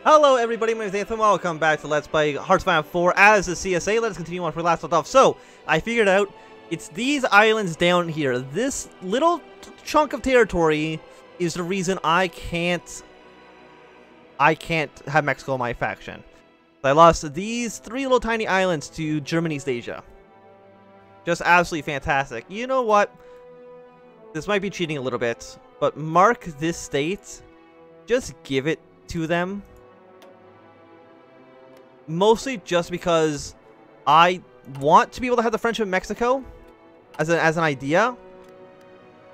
Hello everybody, my name is Nathan. Welcome back to Let's Play Hearthstone 4 as the CSA. Let's continue on where we last left off. So, I figured out, it's these islands down here. This little chunk of territory is the reason I can't have Mexico in my faction. I lost these three little tiny islands to German East Asia. Just absolutely fantastic. You know what? This might be cheating a little bit, but mark this state. Just give it to them. Mostly just because I want to be able to have the friendship with Mexico as an idea.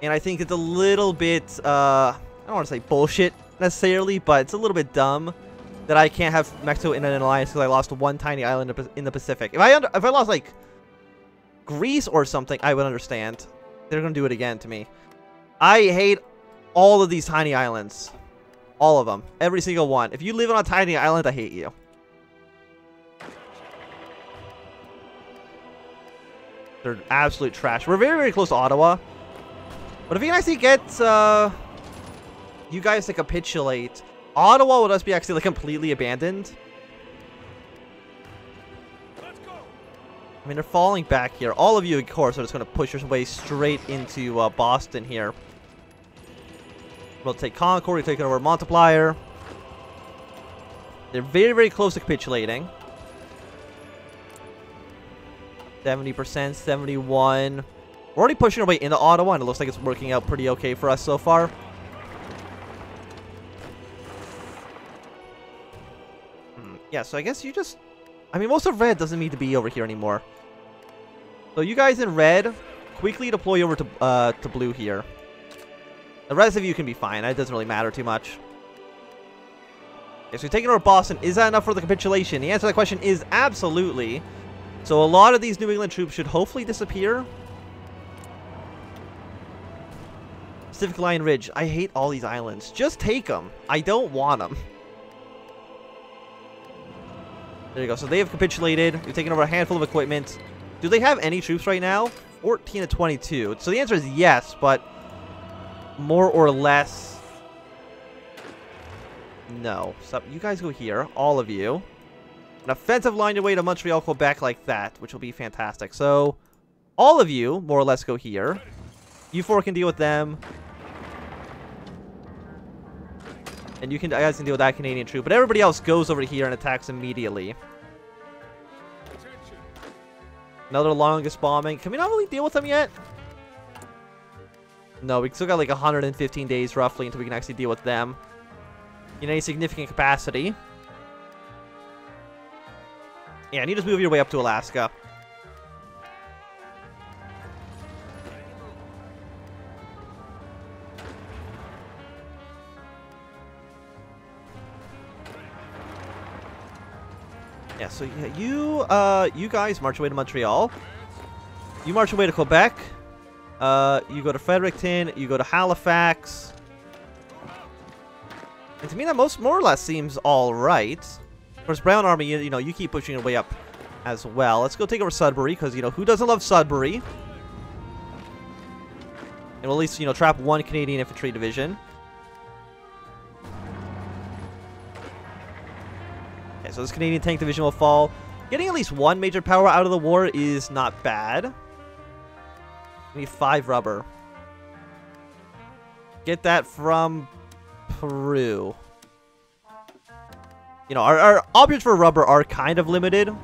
And I think it's a little bit, I don't want to say bullshit necessarily, but it's a little bit dumb that I can't have Mexico in an alliance because I lost one tiny island in the Pacific. If I lost, like, Greece or something, I would understand. They're going to do it again to me. I hate all of these tiny islands. All of them. Every single one. If you live on a tiny island, I hate you. They're absolute trash. We're very, very close to Ottawa. But if you can actually get you guys to capitulate, Ottawa will just be actually like completely abandoned. Let's go. I mean, they're falling back here. All of you, of course, are just going to push your way straight into Boston here. We'll take Concord. We're taking over Multiplier. They're very, very close to capitulating. 70%, 71. We're already pushing our way into Ottawa, and it looks like it's working out pretty okay for us so far. Yeah, so I guess you just... I mean, most of red doesn't need to be over here anymore. So you guys in red, quickly deploy over to blue here. The rest of you can be fine. It doesn't really matter too much. Okay, so you're taking over Boston. Is that enough for the capitulation? The answer to that question is absolutely. So a lot of these New England troops should hopefully disappear. Pacific Line Ridge. I hate all these islands. Just take them. I don't want them. There you go. So they have capitulated. You're taking over a handful of equipment. Do they have any troops right now? 14 to 22. So the answer is yes, but more or less, no. So you guys go here. All of you. An offensive line your way to Montreal, Quebec like that, which will be fantastic. So, all of you, more or less, go here. You four can deal with them. And you guys can deal with that Canadian troop. But everybody else goes over here and attacks immediately. Another longest bombing. Can we not really deal with them yet? No, we still got like 115 days roughly until we can actually deal with them in any significant capacity. Yeah, and you just move your way up to Alaska. Yeah, so yeah, you guys march away to Montreal. You march away to Quebec. You go to Fredericton. You go to Halifax. And to me, that more or less seems all right. Of course, Brown Army, you know, you keep pushing your way up as well. Let's go take over Sudbury, because, you know, who doesn't love Sudbury? And we'll at least, you know, trap one Canadian infantry division. Okay, so this Canadian tank division will fall. Getting at least one major power out of the war is not bad. We need 5 rubber. Get that from Peru. You know, our options for rubber are kind of limited. Okay,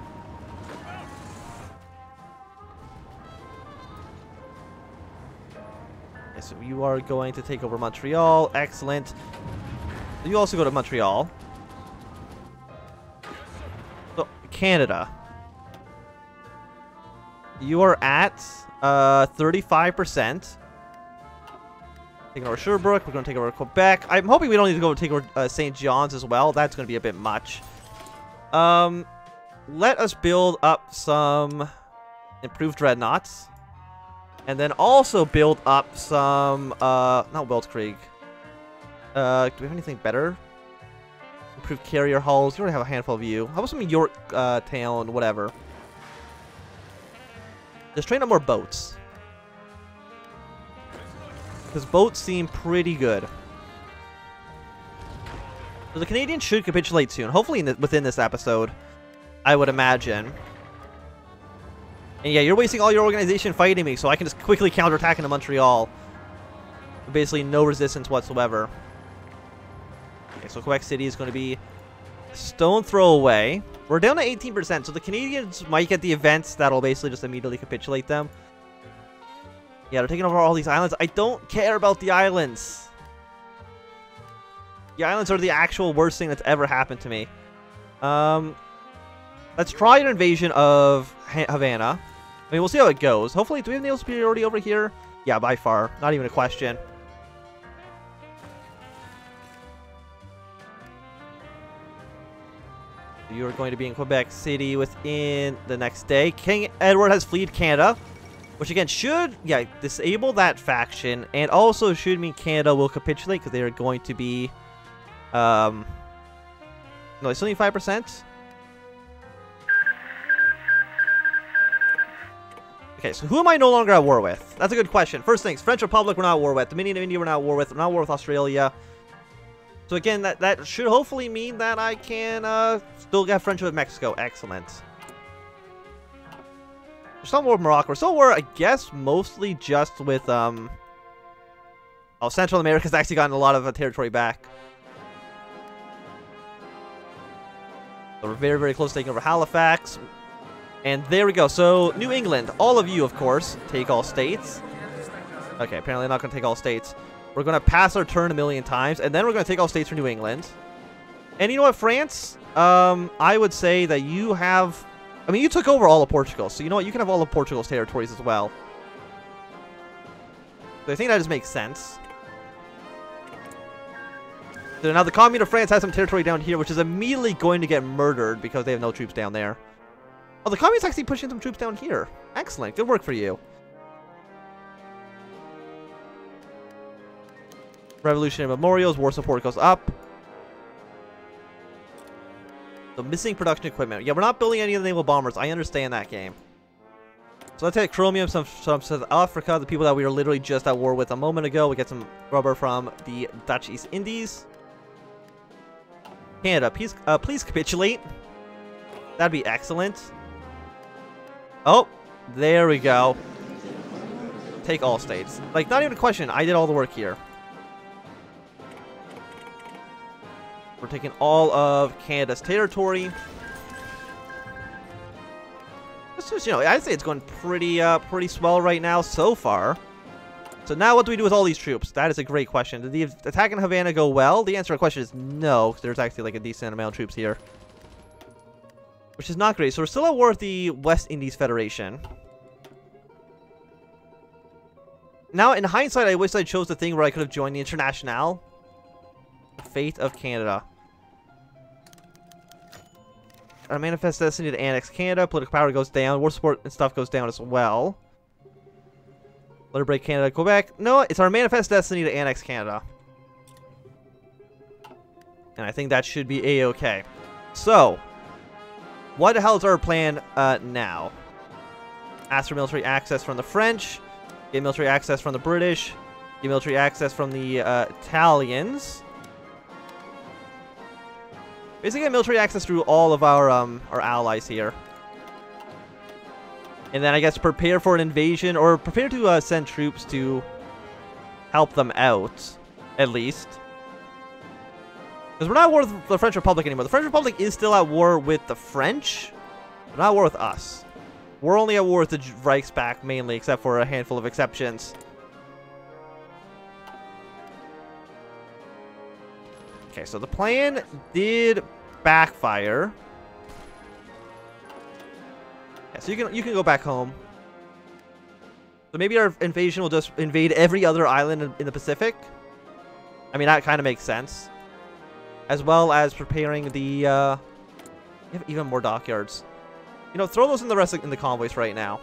so you are going to take over Montreal. Excellent. You also go to Montreal. So, Canada. You are at 35%. Taking over Sherbrooke. We're going to take over Quebec. I'm hoping we don't need to go take over St. John's as well. That's going to be a bit much. Let us build up some improved dreadnoughts. And then also build up some, not Weltkrieg. Do we have anything better? Improved carrier hulls. You already have a handful of you. How about some York Town, whatever. Just train up more boats. Because boats seem pretty good. So the Canadians should capitulate soon. Hopefully within this episode, I would imagine. And yeah, you're wasting all your organization fighting me, so I can just quickly counterattack into Montreal. Basically no resistance whatsoever. Okay, so Quebec City is going to be a stone throw away. We're down to 18%, so the Canadians might get the events that'll basically just immediately capitulate them. Yeah, they're taking over all these islands. I don't care about the islands. The islands are the actual worst thing that's ever happened to me. Let's try an invasion of Havana. I mean, we'll see how it goes. Hopefully, do we have naval superiority over here? Yeah, by far. Not even a question. You are going to be in Quebec City within the next day. King Edward has fled Canada, which again should, yeah, disable that faction, and also should mean Canada will capitulate because they are going to be, no, it's only 5%. Okay, so who am I no longer at war with? That's a good question. First things, French Republic we're not at war with. Dominion of India we're not at war with. We're not at war with Australia. So again, that should hopefully mean that I can still get friendship with Mexico. Excellent. We're still at war with Morocco. We're still at war, I guess, mostly just with, oh, Central America's actually gotten a lot of territory back. So we're very, very close to taking over Halifax. And there we go. So, New England, all of you, of course, take all states. Okay, apparently I'm not going to take all states. We're going to pass our turn a million times, and then we're going to take all states for New England. And you know what, France? I would say that you have... I mean, you took over all of Portugal, so you know what? You can have all of Portugal's territories as well. So I think that just makes sense. So now the Commune of France has some territory down here, which is immediately going to get murdered because they have no troops down there. Oh, the Commune's actually pushing some troops down here. Excellent. Good work for you. Revolutionary memorials. War support goes up. The missing production equipment. Yeah, we're not building any of the naval bombers. I understand that game. So let's take chromium, some South Africa, the people that we were literally just at war with a moment ago. We get some rubber from the Dutch East Indies. Canada, please capitulate. That'd be excellent. Oh, there we go. Take all states. Like, not even a question. I did all the work here. We're taking all of Canada's territory. It's just, you know, I'd say it's going pretty swell right now so far. So now what do we do with all these troops? That is a great question. Did the attack in Havana go well? The answer to the question is no, because there's actually like a decent amount of troops here. Which is not great. So we're still at war with the West Indies Federation. Now, in hindsight, I wish I chose the thing where I could have joined the Internationale. The fate of Canada. Our manifest destiny to annex Canada. Political power goes down. War support and stuff goes down as well. Let her break Canada, Quebec. No, it's our manifest destiny to annex Canada. And I think that should be a-okay. So, what the hell is our plan now? Ask for military access from the French. Get military access from the British. Get military access from the Italians. Basically get military access through all of our allies here. And then I guess prepare for an invasion, or prepare to send troops to help them out, at least. Because we're not at war with the French Republic anymore. The French Republic is still at war with the French, but not at war with us. We're only at war with the Reichsback mainly, except for a handful of exceptions. Okay, so the plan did backfire. Yeah, so you can go back home. So maybe our invasion will just invade every other island in the Pacific. I mean, that kind of makes sense. As well as preparing the... you have even more dockyards. You know, throw those in the convoys right now.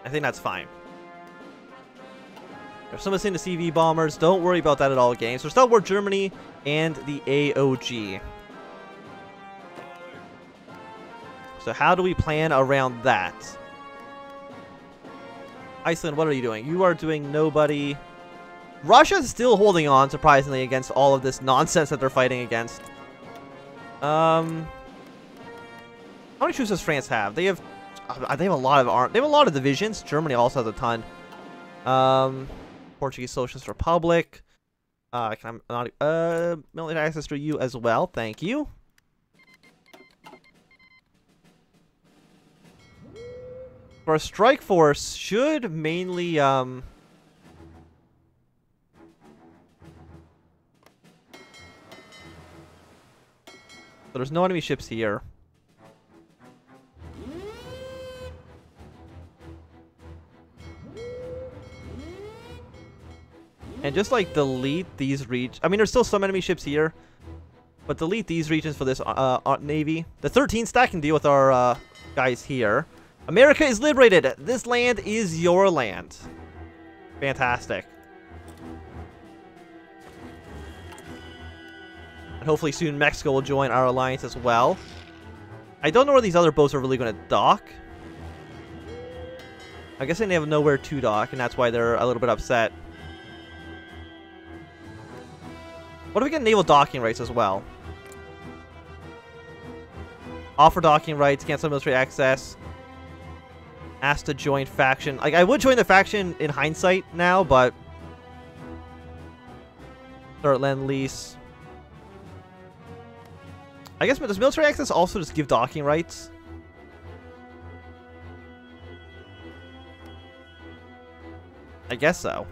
I think that's fine. If someone's in the CV bombers, don't worry about that at all, gang. So we're still at war with Germany and the AOG. So how do we plan around that? Iceland, what are you doing? You are doing nobody. Russia's still holding on, surprisingly, against all of this nonsense that they're fighting against. How many troops does France have? They have a lot of They have a lot of divisions. Germany also has a ton. Portuguese Socialist Republic. Can I not military access to you as well? Thank you. For a strike force, should mainly so there's no enemy ships here. And just like delete these regions. I mean, there's still some enemy ships here, but delete these regions for this navy. The 13 stack can deal with our guys here. America is liberated. This land is your land. Fantastic. And hopefully soon Mexico will join our alliance as well. I don't know where these other boats are really going to dock. I guess they have nowhere to dock, and that's why they're a little bit upset. What if we get naval docking rights as well? Offer docking rights, cancel military access. Asked to join faction. Like, I would join the faction in hindsight now, but start lend-lease. I guess, does military access also just give docking rights? I guess so.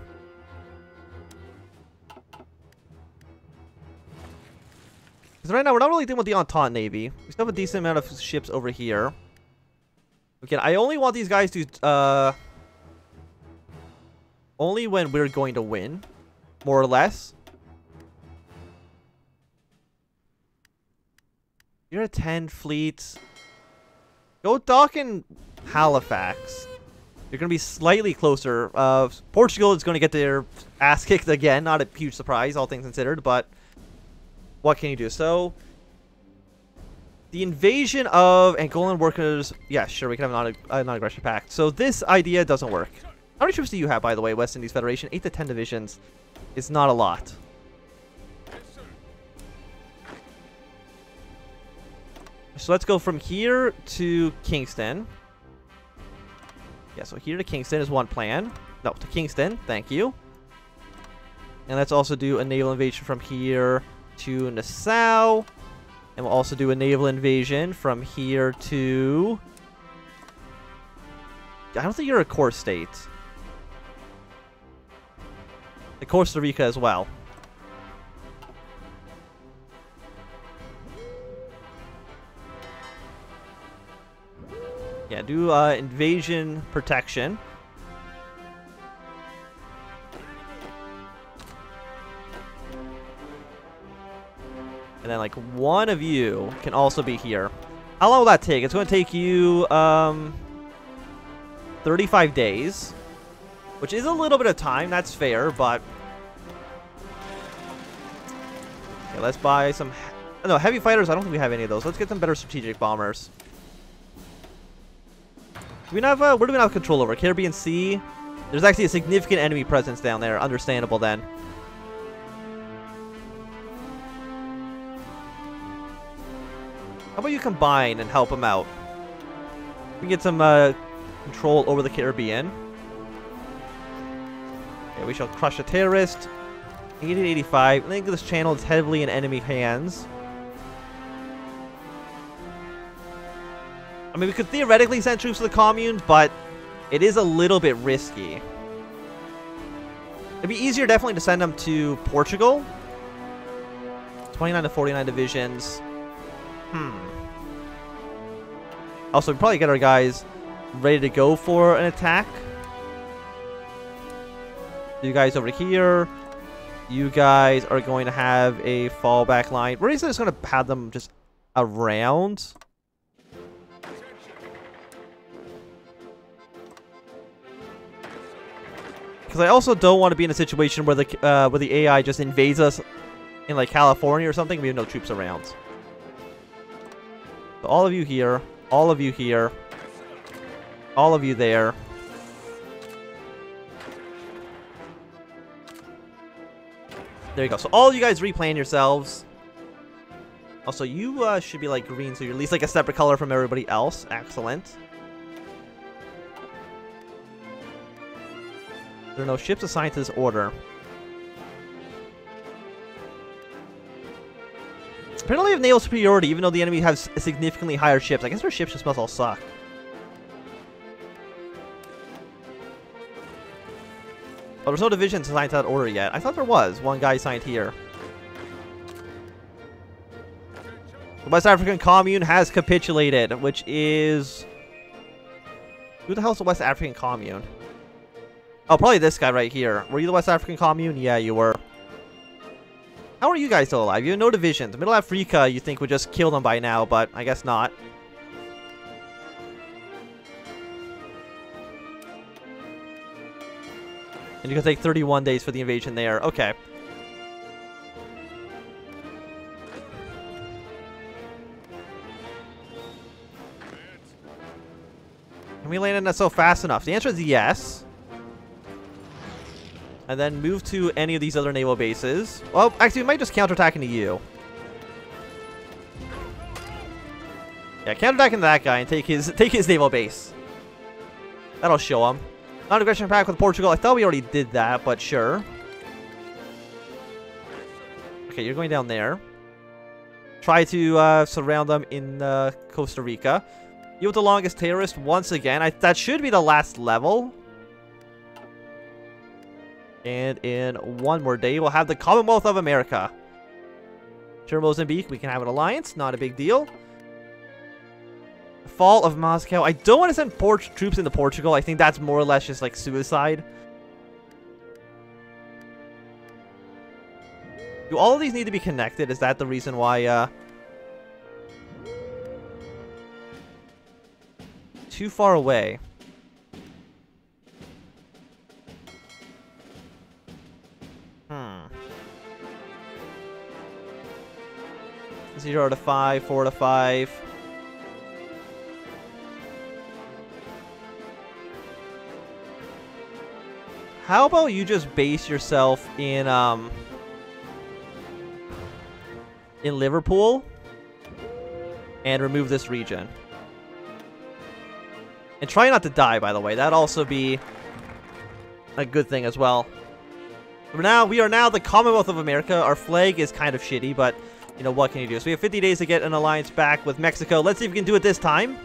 Because right now, we're not really dealing with the Entente Navy. We still have a decent amount of ships over here. Again, I only want these guys to, only when we're going to win, more or less. You're a 10 fleet. Go dock in Halifax. You're going to be slightly closer. Portugal is going to get their ass kicked again. Not a huge surprise, all things considered, but what can you do? So, the invasion of Angolan workers... Yeah, sure, we can have a non-aggression pact. So this idea doesn't work. How many troops do you have, by the way, West Indies Federation? 8 to 10 divisions. It's not a lot. So let's go from here to Kingston. Yeah, so here to Kingston is one plan. No, to Kingston. Thank you. And let's also do a naval invasion from here to Nassau. And we'll also do a naval invasion from here to... I don't think you're a core state. The Costa Rica as well. Yeah, do invasion protection. And then, like, one of you can also be here. How long will that take? It's going to take you, 35 days. Which is a little bit of time. That's fair, but... Okay, let's buy some... No, heavy fighters. I don't think we have any of those. Let's get some better strategic bombers. Do we not have, where do we not have control over? Caribbean Sea? There's actually a significant enemy presence down there. Understandable, then. How about you combine and help them out? We can get some control over the Caribbean. Okay, we shall crush a terrorist. 1885. I think this channel is heavily in enemy hands. I mean, we could theoretically send troops to the communes, but it is a little bit risky. It'd be easier definitely to send them to Portugal. 29 to 49 divisions. Also, we probably get our guys ready to go for an attack. You guys over here. You guys are going to have a fallback line. We're just going to have them just around. Because I also don't want to be in a situation where the AI just invades us in, like, California or something. We have no troops around. So all of you here. All of you here. All of you there. There you go. So all you guys replan yourselves. Also, you should be like green, so you're at least like a separate color from everybody else. Excellent. There are no ships assigned to this order. Apparently we have naval superiority, even though the enemy has significantly higher ships. I guess our ships just must all suck. Oh, there's no divisions assigned to that order yet. I thought there was. One guy assigned here. The West African Commune has capitulated, which is... Who the hell is the West African Commune? Oh, probably this guy right here. Were you the West African Commune? Yeah, you were. How are you guys still alive? You have no divisions. Middle Africa, you think, would just kill them by now, but I guess not. And you can take 31 days for the invasion there. Okay. Can we land in that so fast enough? The answer is yes. And then move to any of these other naval bases. Well, actually, we might just counterattack into you. Yeah, counterattack into that guy and take his naval base. That'll show him. Non-aggression pact with Portugal. I thought we already did that, but sure. Okay, you're going down there. Try to surround them in Costa Rica. You have the longest terrorist once again. That should be the last level. And in one more day, we'll have the Commonwealth of America. Sure, Mozambique, we can have an alliance. Not a big deal. Fall of Moscow. I don't want to send troops into Portugal. I think that's more or less just like suicide. Do all of these need to be connected? Is that the reason why... Too far away. Hmm. 0 to 5, 4 to 5. How about you just base yourself in Liverpool and remove this region? And try not to die, by the way. That'd also be a good thing as well. We are now the Commonwealth of America. Our flag is kind of shitty, but, you know, what can you do? So we have 50 days to get an alliance back with Mexico. Let's see if we can do it this time.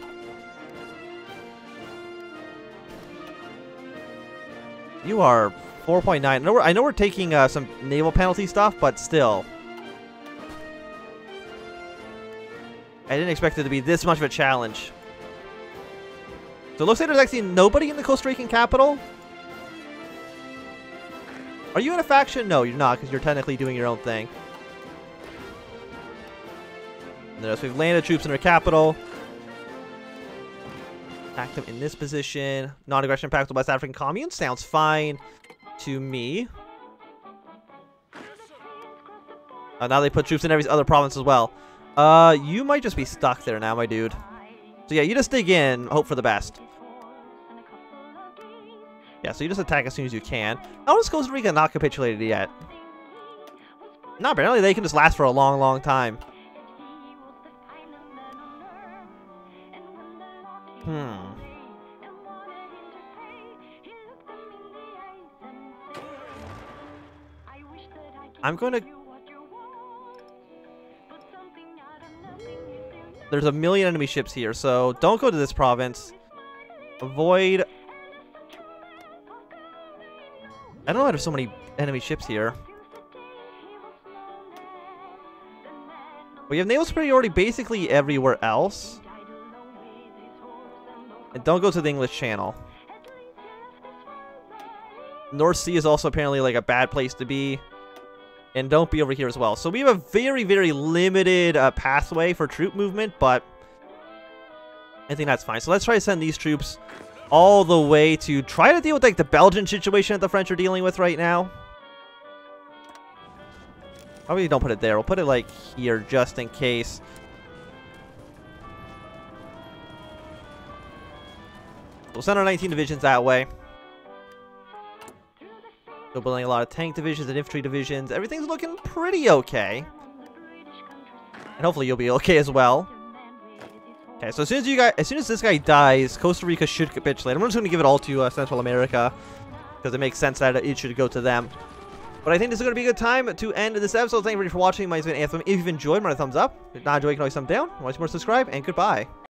You are 4.9. I know we're taking some naval penalty stuff, but still. I didn't expect it to be this much of a challenge. So it looks like there's actually nobody in the Costa Rican capital. Are you in a faction? No, you're not, because you're technically doing your own thing. So we've landed troops in their capital. Attack them in this position. Non-aggression pact with the West African Commune. Sounds fine to me. Now they put troops in every other province as well. You might just be stuck there now, my dude. So yeah, you just dig in, hope for the best. Yeah, so you just attack as soon as you can. How is Costa Rica not capitulated yet? No, apparently they can just last for a long, long time. I'm going to... There's a million enemy ships here, so don't go to this province. Avoid... I don't know why there's so many enemy ships here. We have naval superiority basically everywhere else. And don't go to the English Channel. North Sea is also apparently like a bad place to be. And don't be over here as well. So we have a very, very limited pathway for troop movement, but I think that's fine. So let's try to send these troops all the way to try to deal with like the Belgian situation that the French are dealing with right now. Probably don't put it there. We'll put it like here just in case. We'll send our 19 divisions that way. Still building a lot of tank divisions and infantry divisions. Everything's looking pretty okay. And hopefully you'll be okay as well. Okay, so as soon as this guy dies, Costa Rica should capitulate. I'm just going to give it all to Central America, because it makes sense that it should go to them. But I think this is going to be a good time to end this episode. Thank you very much for watching. My name is Anthem. If you've enjoyed, give me a thumbs up. If not enjoying, you can always thumb down. Want to see more, subscribe, and goodbye.